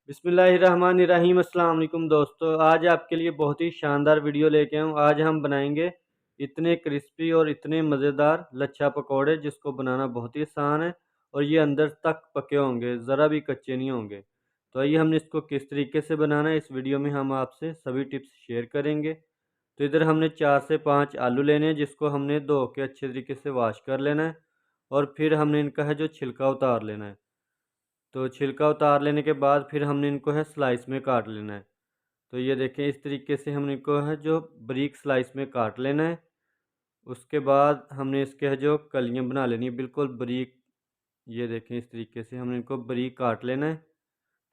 बिस्मिल्लाहिर्रहमानिर्रहीम। अस्सलाम वालेकुम दोस्तों, आज आपके लिए बहुत ही शानदार वीडियो लेके आया हूँ। आज हम बनाएंगे इतने क्रिस्पी और इतने मज़ेदार लच्छा पकौड़े जिसको बनाना बहुत ही आसान है और ये अंदर तक पके होंगे, ज़रा भी कच्चे नहीं होंगे। तो आइए हमने इसको किस तरीके से बनाना है, इस वीडियो में हम आपसे सभी टिप्स शेयर करेंगे। तो इधर हमने 4 से 5 आलू लेने हैं जिसको हमने धो के अच्छे तरीके से वॉश कर लेना है और फिर हमने इनका है जो छिलका उतार लेना है। तो छिलका उतार लेने के बाद फिर हमने इनको है स्लाइस में काट लेना है। तो ये देखें, इस तरीके से हमने इनको है जो बारीक स्लाइस में काट लेना है। उसके बाद हमने इसके है जो कलियाँ बना लेनी है बिल्कुल बारीक। ये देखें, इस तरीके से हमने इनको बारीक काट लेना है।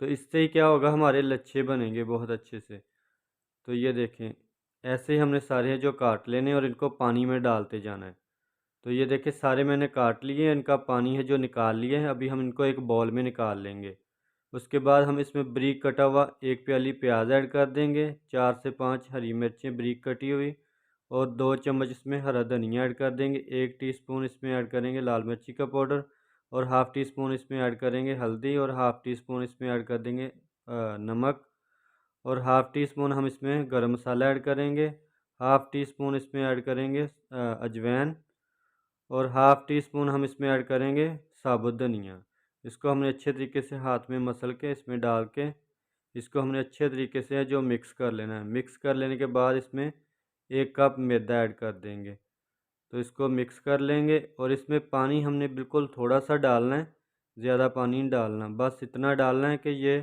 तो इससे ही क्या होगा, हमारे लच्छे बनेंगे बहुत अच्छे से। तो ये देखें, ऐसे ही हमने सारे हैं जो काट लेने और इनको पानी में डालते जाना है। तो ये देखिए, सारे मैंने काट लिए हैं, इनका पानी है जो निकाल लिया है। अभी हम इनको एक बाउल में निकाल लेंगे। उसके बाद हम इसमें बारीक कटा हुआ 1 प्याली प्याज ऐड कर देंगे, 4 से 5 हरी मिर्चें बारीक कटी हुई और 2 चम्मच इसमें हरा धनिया ऐड कर देंगे। 1 टीस्पून इसमें ऐड करेंगे लाल मिर्ची का पाउडर और हाफ़ टी स्पून इसमें ऐड करेंगे हल्दी और हाफ़ टी स्पून इसमें ऐड कर देंगे नमक और हाफ़ टी स्पून हम इसमें गरम मसाला ऐड करेंगे। हाफ़ टी स्पून इसमें ऐड करेंगे अजवाइन और हाफ़ टी स्पून हम इसमें ऐड करेंगे साबुत धनिया। इसको हमने अच्छे तरीके से हाथ में मसल के इसमें डाल के इसको हमने अच्छे तरीके से जो मिक्स कर लेना है। मिक्स कर लेने के बाद इसमें 1 कप मैदा ऐड कर देंगे। तो इसको मिक्स कर लेंगे और इसमें पानी हमने बिल्कुल थोड़ा-सा डालना है, ज़्यादा पानी नहीं डालना। बस इतना डालना है कि ये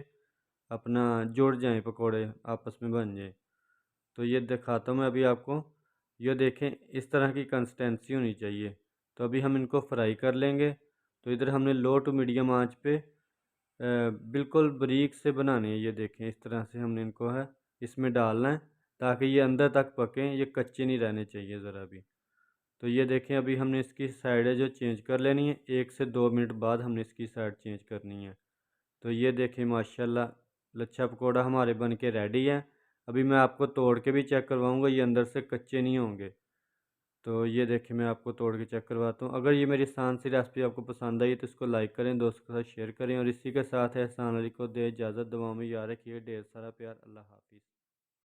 अपना जुड़ जाएँ, पकौड़े आपस में बन जाएँ। तो ये दिखाता हूँ मैं अभी आपको। ये देखें, इस तरह की कंसिस्टेंसी होनी चाहिए। तो अभी हम इनको फ्राई कर लेंगे। तो इधर हमने लो टू मीडियम आंच पे बिल्कुल बारीक से बनाने हैं। ये देखें, इस तरह से हमने इनको है इसमें डालना है ताकि ये अंदर तक पकें, ये कच्चे नहीं रहने चाहिए ज़रा भी। तो ये देखें, अभी हमने इसकी साइड है जो चेंज कर लेनी है। 1 से 2 मिनट बाद हमने इसकी साइड चेंज करनी है। तो ये देखें, माशाल्लाह लच्छा पकौड़ा हमारे बन के रेडी है। अभी मैं आपको तोड़ के भी चेक करवाऊंगा, ये अंदर से कच्चे नहीं होंगे। तो ये देखिए, मैं आपको तोड़ के चेक करवाता हूँ। अगर ये मेरी आसान सी रेसिपी आपको पसंद आई तो इसको लाइक करें, दोस्तों के साथ शेयर करें और इसी के साथ है एहसान अली को दे इजाज़त। दुआओं में याद रखिए। ढेर सारा प्यार। अल्लाह हाफिज़।